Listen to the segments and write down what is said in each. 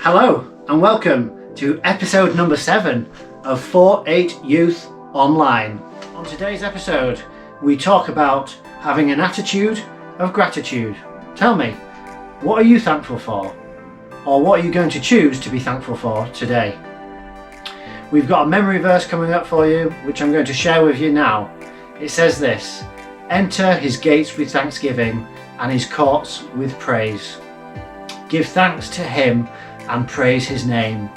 Hello and welcome to episode number 7 of 4-8 Youth Online. On today's episode we talk about having an attitude of gratitude. Tell me, what are you thankful for? Or what are you going to choose to be thankful for today? We've got a memory verse coming up for you, which I'm going to share with you now. It says this: enter his gates with thanksgiving and his courts with praise. Give thanks to him and praise his name.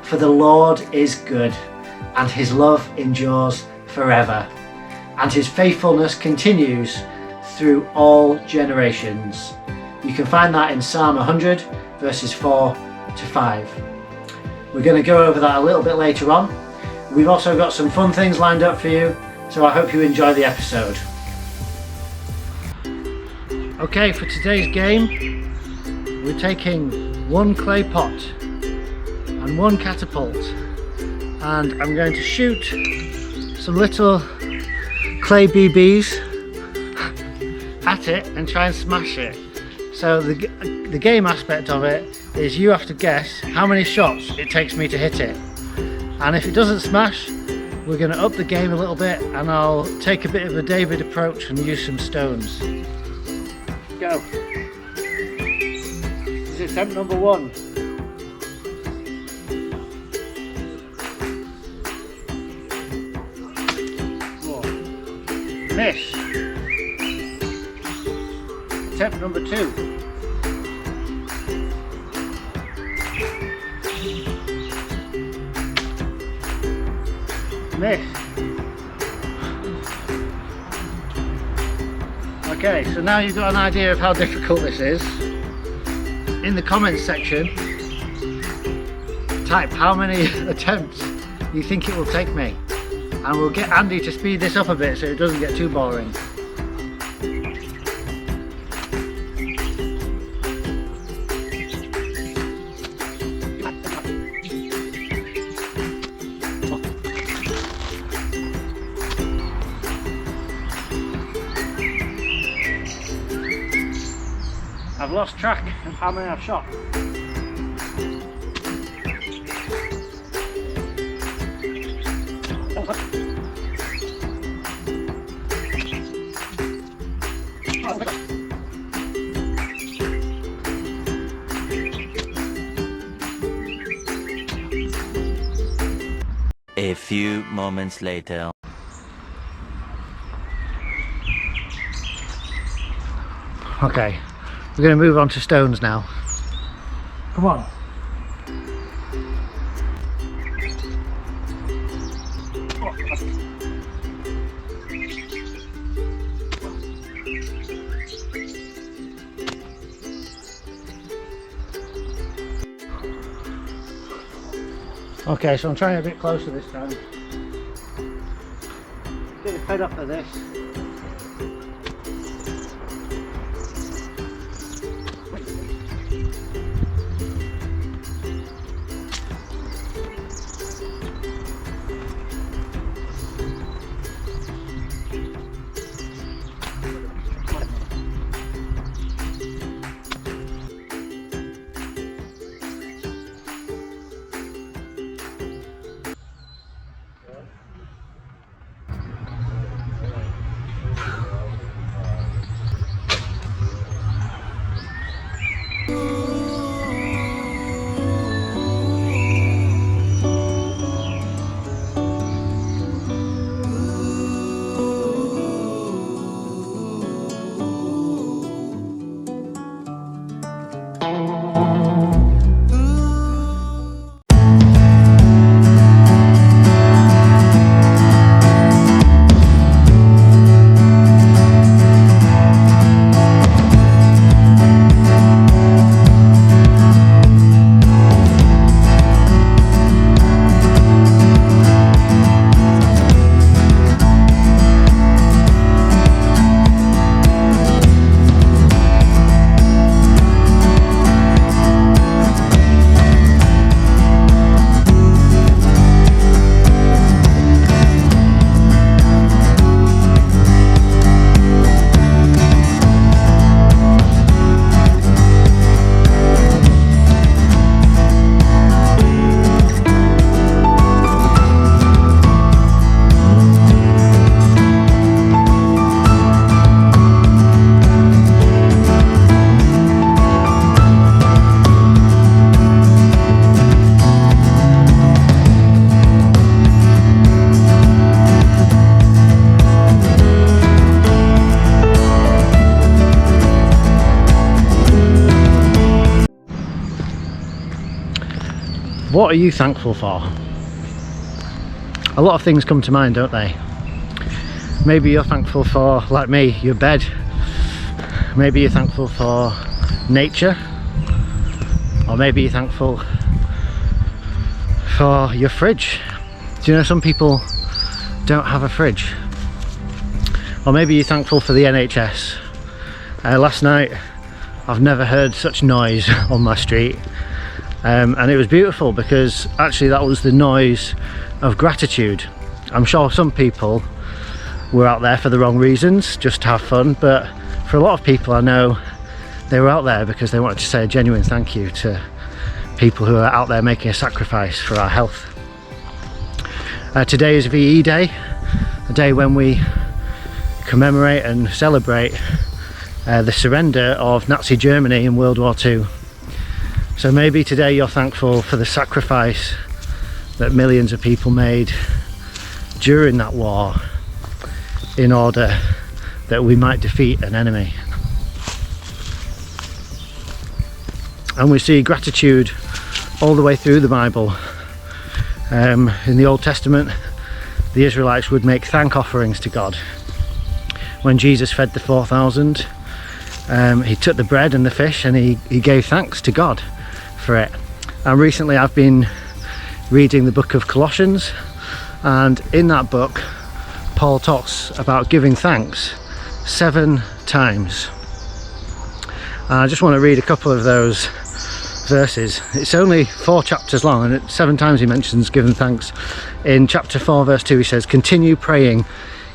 For the Lord is good, and his love endures forever, and his faithfulness continues through all generations. You can find that in Psalm 100 verses 4 to 5. We're going to go over that a little bit later on. We've also got some fun things lined up for you, so I hope you enjoy the episode. Okay, for today's game, we're taking one clay pot and one catapult, and I'm going to shoot some little clay BBs at it and try and smash it. So the game aspect of it is you have to guess how many shots it takes me to hit it, and if it doesn't smash, we're going to up the game a little bit and I'll take a bit of a David approach and use some stones. Go. This is attempt number 1. Miss. Attempt number 2. Miss. Okay, so now you've got an idea of how difficult this is. In the comments section, type how many attempts you think it will take me, and we'll get Andy to speed this up a bit so it doesn't get too boring. I've lost track of how many I've shot. A few moments later. Okay, we're going to move on to stones now. Come on. Okay, so I'm trying a bit closer this time. Get fed up for this. What are you thankful for? A lot of things come to mind, don't they? Maybe you're thankful for, like me, your bed. Maybe you're thankful for nature. Or maybe you're thankful for your fridge. Do you know some people don't have a fridge? Or maybe you're thankful for the NHS. Last night I've never heard such noise on my street, and it was beautiful because actually that was the noise of gratitude. I'm sure some people were out there for the wrong reasons, just to have fun, but for a lot of people I know they were out there because they wanted to say a genuine thank you to people who are out there making a sacrifice for our health. Today is VE Day, a day when we commemorate and celebrate the surrender of Nazi Germany in World War II. So maybe today you're thankful for the sacrifice that millions of people made during that war in order that we might defeat an enemy. And we see gratitude all the way through the Bible. In the Old Testament, the Israelites would make thank offerings to God. When Jesus fed the 4,000, he took the bread and the fish and he gave thanks to God for it. And recently I've been reading the book of Colossians, and in that book Paul talks about giving thanks 7 times. And I just want to read a couple of those verses. It's only 4 chapters long, and 7 times he mentions giving thanks. In chapter 4 verse 2 he says, continue praying,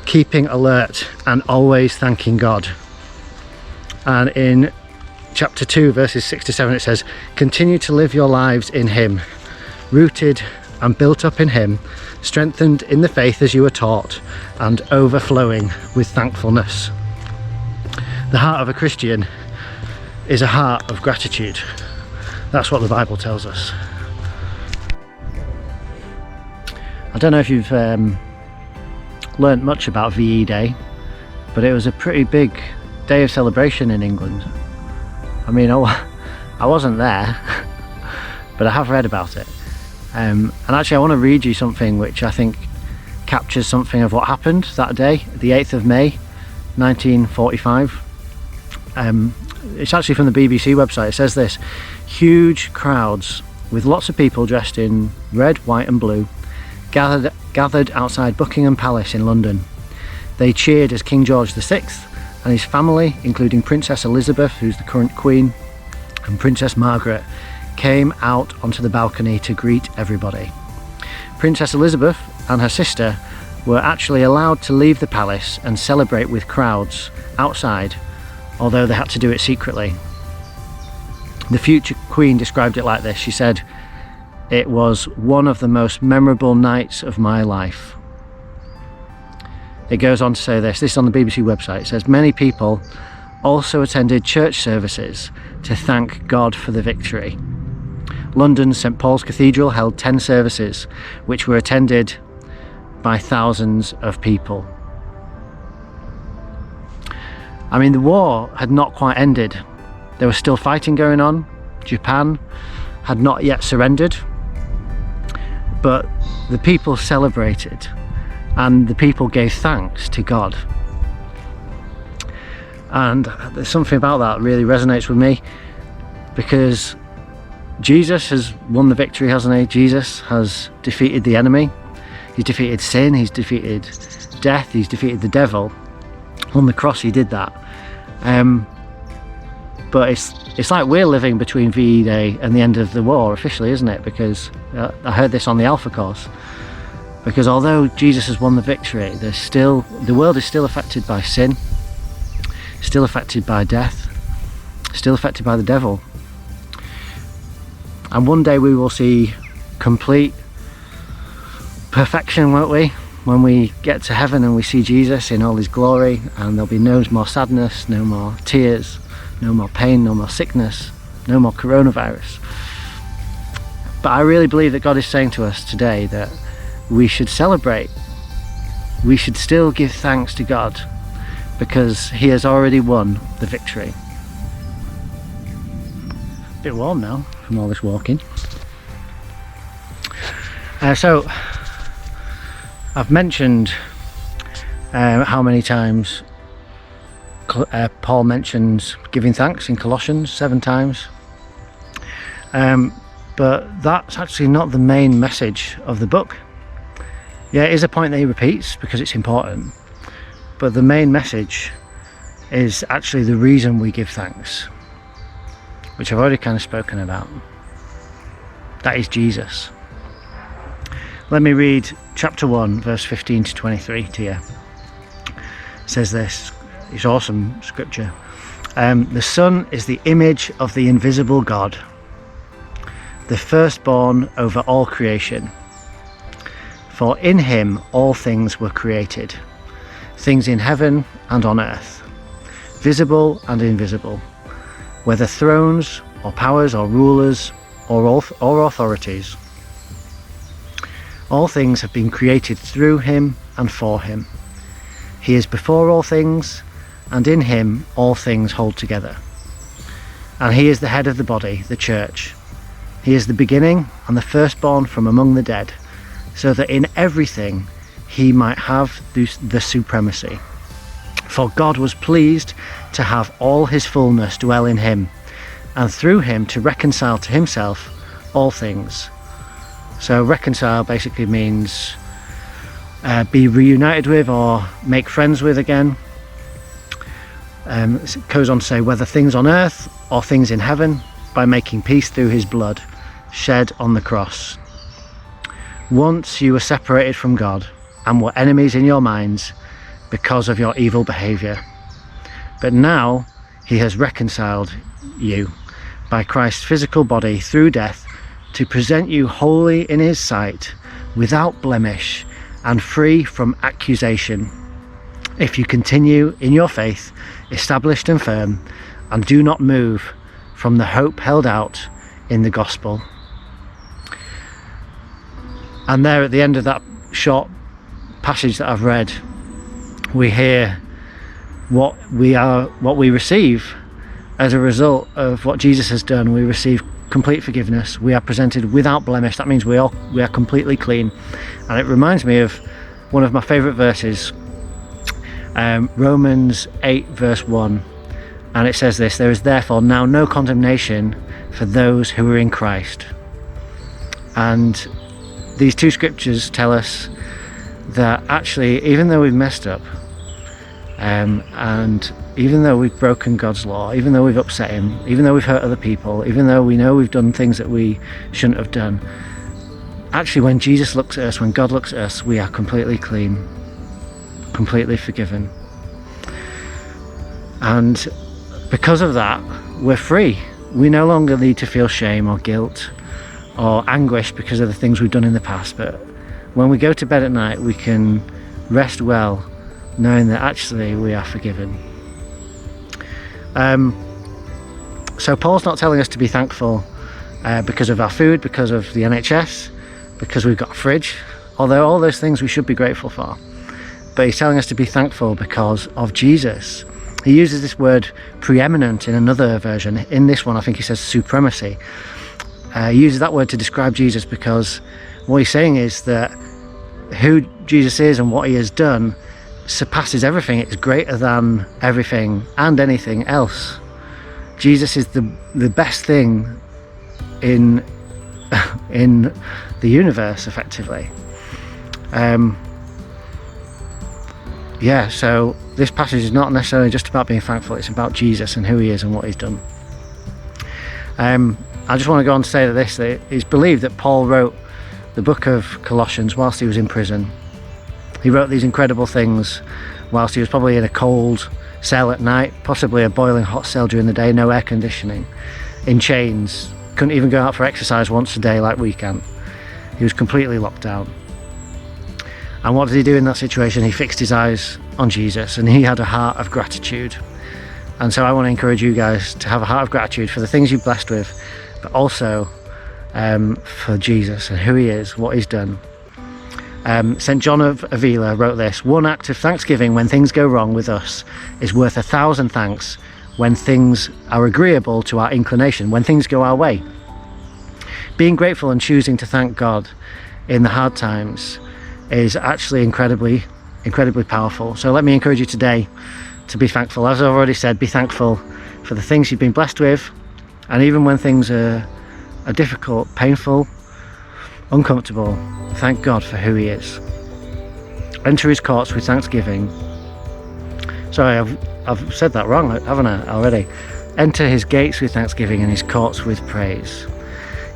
keeping alert, and always thanking God. And in chapter 2 verses 6 to 7 it says, continue to live your lives in him, rooted and built up in him, strengthened in the faith as you were taught, and overflowing with thankfulness. The heart of a Christian is a heart of gratitude. That's what the Bible tells us. I don't know if you've learnt much about VE Day, but it was a pretty big day of celebration in England. I mean, I wasn't there, but I have read about it. And actually I want to read you something which I think captures something of what happened that day, the 8th of May 1945. It's actually from the BBC website. It says this: huge crowds with lots of people dressed in red, white and blue gathered outside Buckingham Palace in London. They cheered as King George VI and his family, including Princess Elizabeth, who's the current Queen, and Princess Margaret, came out onto the balcony to greet everybody. Princess Elizabeth and her sister were actually allowed to leave the palace and celebrate with crowds outside, although they had to do it secretly. The future Queen described it like this. She said, "It was one of the most memorable nights of my life." It goes on to say this is on the BBC website. It says, many people also attended church services to thank God for the victory. London's St Paul's Cathedral held 10 services, which were attended by thousands of people. I mean, the war had not quite ended. There was still fighting going on. Japan had not yet surrendered, but the people celebrated and the people gave thanks to God. And there's something about that really resonates with me, because Jesus has won the victory, hasn't he? Jesus has defeated the enemy. He's defeated sin, he's defeated death, he's defeated the devil. On the cross he did that. But it's like we're living between VE Day and the end of the war officially, isn't it? Because I heard this on the Alpha course. Because although Jesus has won the victory, the world is still affected by sin, still affected by death, still affected by the devil. And one day we will see complete perfection, won't we? When we get to heaven and we see Jesus in all his glory, and there'll be no more sadness, no more tears, no more pain, no more sickness, no more coronavirus. But I really believe that God is saying to us today that we should celebrate. We should still give thanks to God because he has already won the victory. A bit warm now from all this walking. So I've mentioned how many times Paul mentions giving thanks in Colossians, 7 times. But that's actually not the main message of the book. Yeah, it is a point that he repeats because it's important, but the main message is actually the reason we give thanks, which I've already kind of spoken about. That is Jesus. Let me read chapter 1, verse 15 to 23 to you. It says this, it's awesome scripture. The Son is the image of the invisible God, the firstborn over all creation. For in him all things were created, things in heaven and on earth, visible and invisible, whether thrones or powers or rulers or authorities. All things have been created through him and for him. He is before all things, and in him all things hold together. And he is the head of the body, the church. He is the beginning and the firstborn from among the dead, so that in everything he might have the supremacy. For God was pleased to have all his fullness dwell in him, and through him to reconcile to himself all things. So reconcile basically means be reunited with or make friends with again. It goes on to say whether things on earth or things in heaven, by making peace through his blood shed on the cross. Once you were separated from God and were enemies in your minds because of your evil behaviour. But now he has reconciled you by Christ's physical body through death to present you holy in his sight, without blemish and free from accusation, if you continue in your faith, established and firm, and do not move from the hope held out in the gospel. And there at the end of that short passage that I've read, we hear what we receive as a result of what Jesus has done. We receive complete forgiveness. We are presented without blemish. That means we are completely clean. And it reminds me of one of my favourite verses, Romans 8 verse 1, and it says this: there is therefore now no condemnation for those who are in Christ. And these two scriptures tell us that actually, even though we've messed up, and even though we've broken God's law, even though we've upset him, even though we've hurt other people, even though we know we've done things that we shouldn't have done, actually when Jesus looks at us, when God looks at us, we are completely clean, completely forgiven. And because of that, we're free. We no longer need to feel shame or guilt or anguish because of the things we've done in the past. But when we go to bed at night, we can rest well, knowing that actually we are forgiven. So Paul's not telling us to be thankful because of our food, because of the NHS, because we've got a fridge, although all those things we should be grateful for. But he's telling us to be thankful because of Jesus. He uses this word preeminent in another version. In this one, I think he says supremacy. He uses that word to describe Jesus because what he's saying is that who Jesus is and what he has done surpasses everything. It's greater than everything and anything else. Jesus is the best thing in the universe, effectively. So this passage is not necessarily just about being thankful, it's about Jesus and who he is and what he's done. I just want to go on to say that it's believed that Paul wrote the book of Colossians whilst he was in prison. He wrote these incredible things whilst he was probably in a cold cell at night, possibly a boiling hot cell during the day, no air conditioning, in chains, couldn't even go out for exercise once a day like we can. He was completely locked down. And what did he do in that situation? He fixed his eyes on Jesus and he had a heart of gratitude. And so I want to encourage you guys to have a heart of gratitude for the things you're blessed with, but also for Jesus and who he is, what he's done. St. John of Avila wrote this: one act of thanksgiving when things go wrong with us is worth 1,000 thanks when things are agreeable to our inclination, when things go our way. Being grateful and choosing to thank God in the hard times is actually incredibly powerful. So let me encourage you today to be thankful. As I've already said, be thankful for the things you've been blessed with, and even when things are difficult, painful, uncomfortable, thank God for who he is. Enter his courts with thanksgiving. Sorry, I've said that wrong, haven't I, already? Enter his gates with thanksgiving and his courts with praise.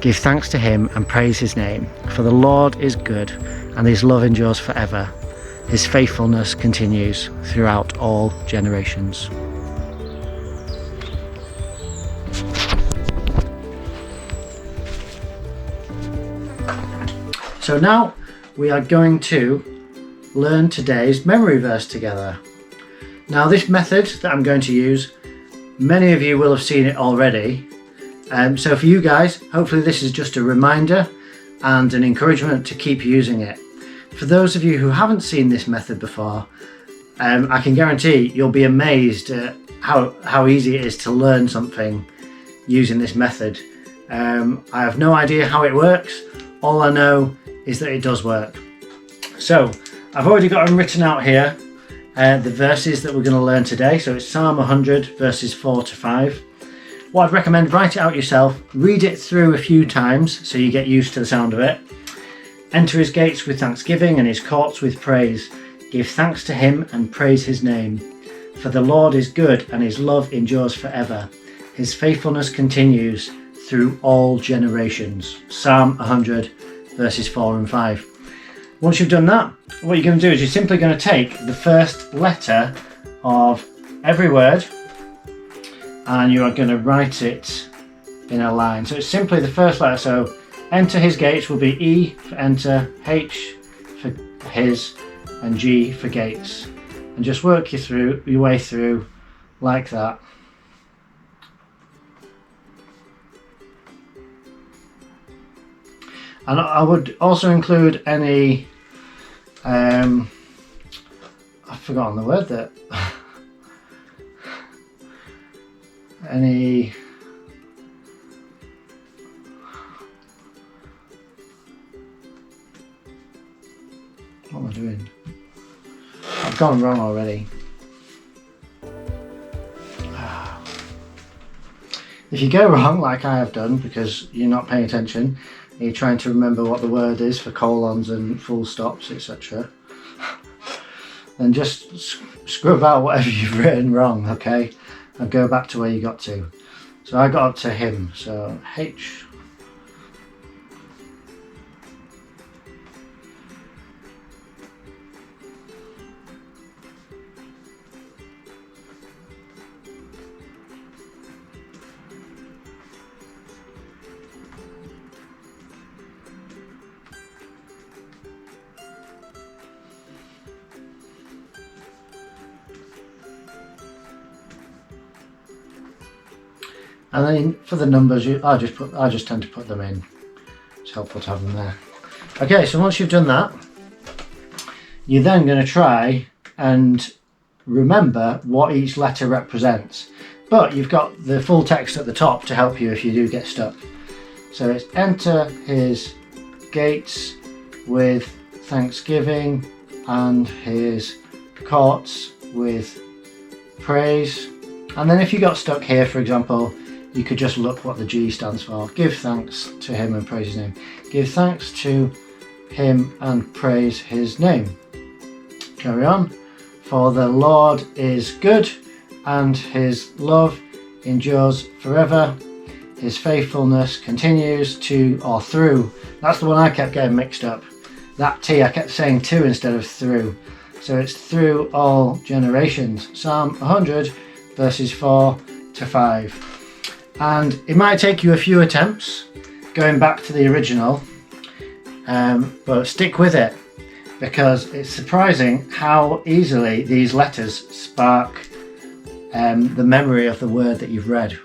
Give thanks to him and praise his name, for the Lord is good and his love endures forever. His faithfulness continues throughout all generations. So now we are going to learn today's memory verse together. Now this method that I'm going to use, many of you will have seen it already. So for you guys, hopefully this is just a reminder and an encouragement to keep using it. For those of you who haven't seen this method before, I can guarantee you'll be amazed at how easy it is to learn something using this method. I have no idea how it works. All I know is that it does work. So I've already got them written out here, the verses that we're going to learn today. So it's Psalm 100 verses 4 to 5. What I'd recommend, write it out yourself, read it through a few times so you get used to the sound of it. Enter his gates with thanksgiving and his courts with praise. Give thanks to him and praise his name. For the Lord is good and his love endures forever. His faithfulness continues through all generations. Psalm 100 verses 4 and 5. Once you've done that, what you're going to do is you're simply going to take the first letter of every word and you are going to write it in a line. So it's simply the first letter. So enter his gates will be E for enter, H for his, and G for gates. And just work your way through like that. And I would also include any, I've forgotten the word there. Any, what am I doing? I've gone wrong already. If you go wrong like I have done because you're not paying attention, you're trying to remember what the word is for colons and full stops, etc., then just scrub out whatever you've written wrong, okay, and go back to where you got to. So I got up to him, so H. And then for the numbers, I just tend to put them in. It's helpful to have them there. Okay, so once you've done that, you're then going to try and remember what each letter represents. But you've got the full text at the top to help you if you do get stuck. So it's enter his gates with thanksgiving and his courts with praise. And then if you got stuck here, for example, you could just look what the G stands for. Give thanks to him and praise his name. Give thanks to him and praise his name. Carry on. For the Lord is good and his love endures forever. His faithfulness continues to or through. That's the one I kept getting mixed up. That T I kept saying to instead of through. So it's through all generations. Psalm 100 verses 4 to 5. And it might take you a few attempts going back to the original, but stick with it because it's surprising how easily these letters spark the memory of the word that you've read.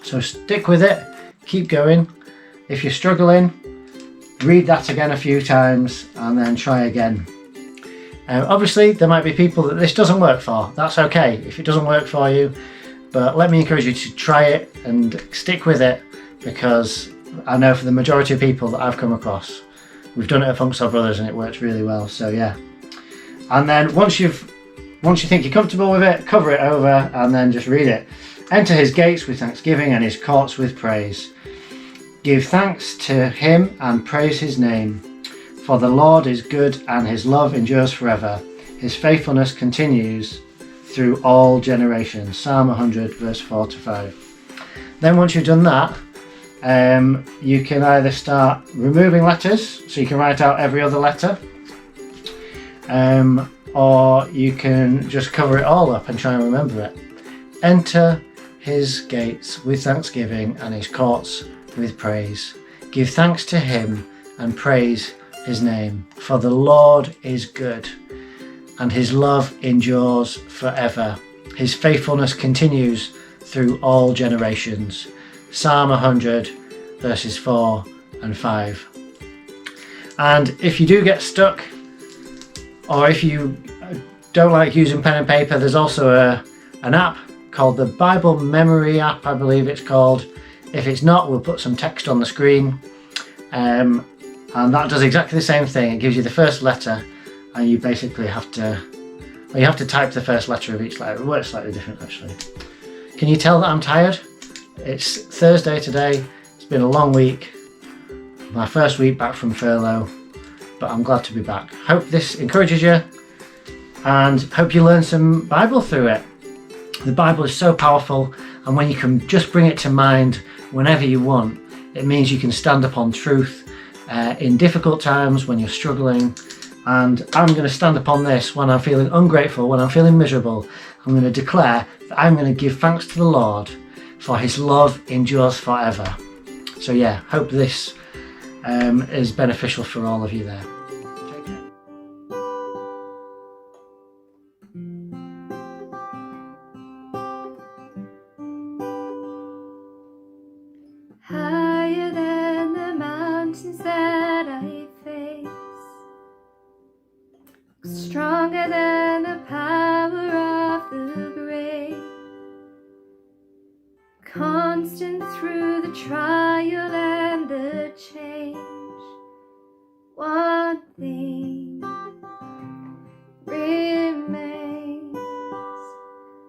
So stick with it, keep going. If you're struggling, read that again a few times and then try again. Obviously there might be people that this doesn't work for. That's okay if it doesn't work for you. But let me encourage you to try it and stick with it because I know for the majority of people that I've come across, We've done it at Funksaw Brothers and it works really well. So yeah. And then once you think you're comfortable with it, cover it over and then just read it. Enter his gates with thanksgiving and his courts with praise. Give thanks to him and praise his name. For the Lord is good and his love endures forever. His faithfulness continues through all generations. Psalm 100 verse 4 to 5. Then once you've done that, you can either start removing letters, so you can write out every other letter, or you can just cover it all up and try and remember it. Enter his gates with thanksgiving and his courts with praise. Give thanks to him and praise his name. For the Lord is good and his love endures forever. His faithfulness continues through all generations. Psalm 100 verses 4 and 5. And if you do get stuck, or if you don't like using pen and paper, there's also an app called the Bible Memory app, I believe it's called. If it's not, we'll put some text on the screen. And that does exactly the same thing. It gives you the first letter and you basically have to type the first letter of each letter. It works slightly different actually. Can you tell that I'm tired? It's Thursday today. It's been a long week. My first week back from furlough, but I'm glad to be back. Hope this encourages you and hope you learn some Bible through it. The Bible is so powerful, and when you can just bring it to mind whenever you want, it means you can stand upon truth in difficult times when you're struggling. And I'm going to stand upon this when I'm feeling ungrateful, when I'm feeling miserable. I'm going to declare that I'm going to give thanks to the Lord, for his love endures forever. So yeah, hope this is beneficial for all of you there. Take care. Higher than the mountains that I face, stronger than the power of the grave, constant through the trial and the change. One thing remains,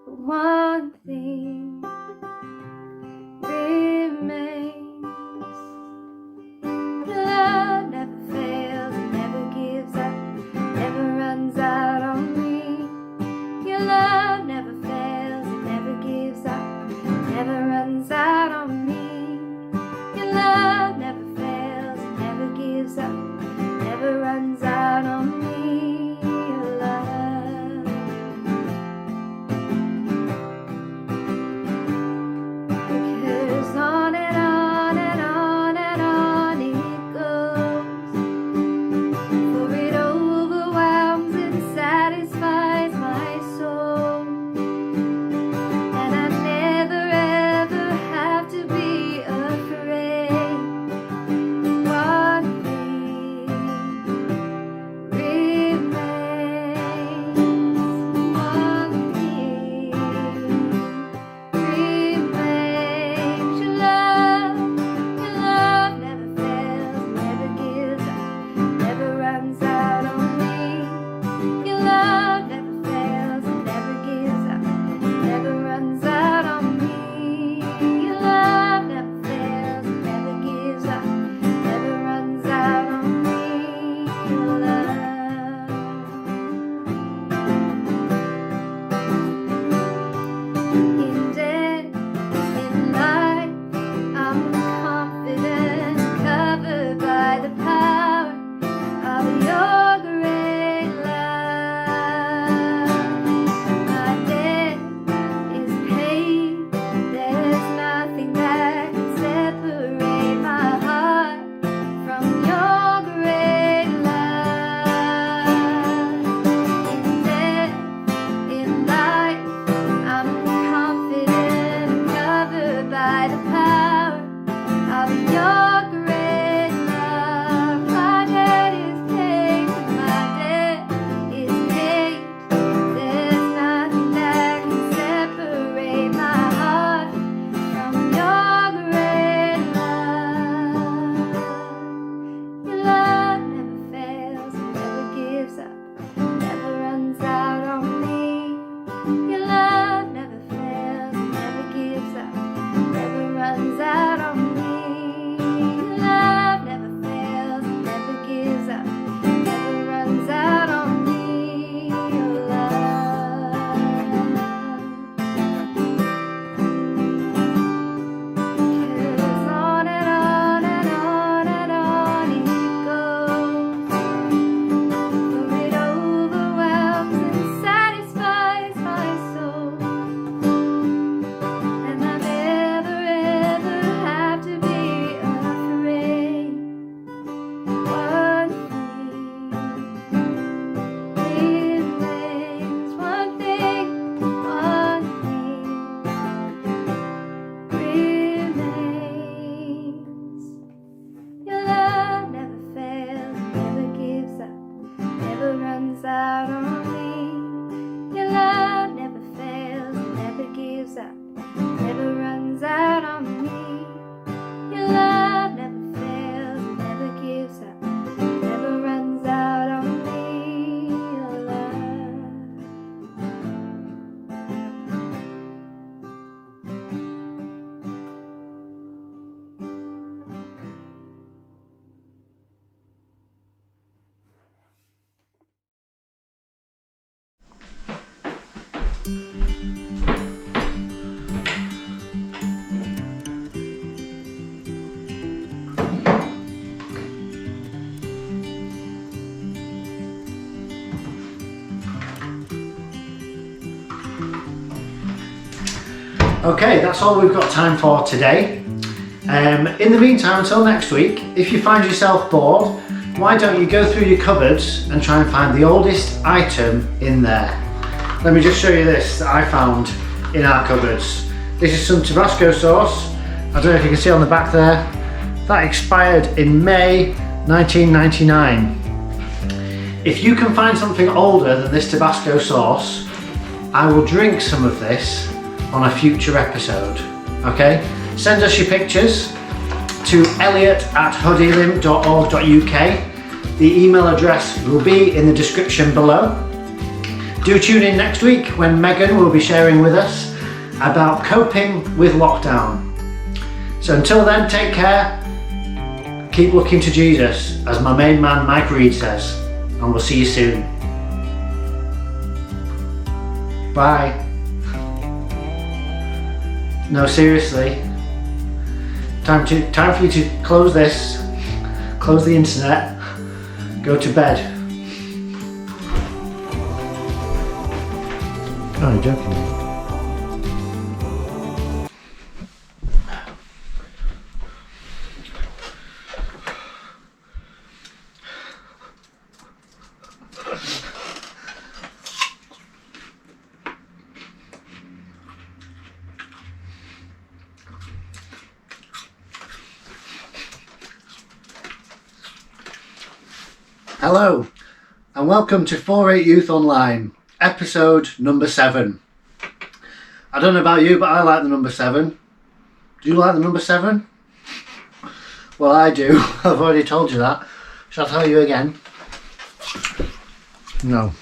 one thing remains. Love never fails, it never gives up, never runs out on me. Your love never fails, it never gives up, never runs out on me. Your love Okay, that's all we've got time for today. In the meantime, until next week, if you find yourself bored, why don't you go through your cupboards and try and find the oldest item in there. Let me just show you this that I found in our cupboards. This is some Tabasco sauce. I don't know if you can see on the back there. That expired in May 1999. If you can find something older than this Tabasco sauce, I will drink some of this on a future episode. Okay? Send us your pictures to elliott@hoodielim.org.uk. The email address will be in the description below. Do tune in next week when Megan will be sharing with us about coping with lockdown. So until then, take care. Keep looking to Jesus, as my main man Mike Reed says, and we'll see you soon. Bye. No, seriously. Time for you to close this, close the internet, go to bed. Oh, you're joking me. Hello, and welcome to 48 Youth Online, episode number 7. I don't know about you, but I like the number 7. Do you like the number 7? Well, I do. I've already told you that. Shall I tell you again? No.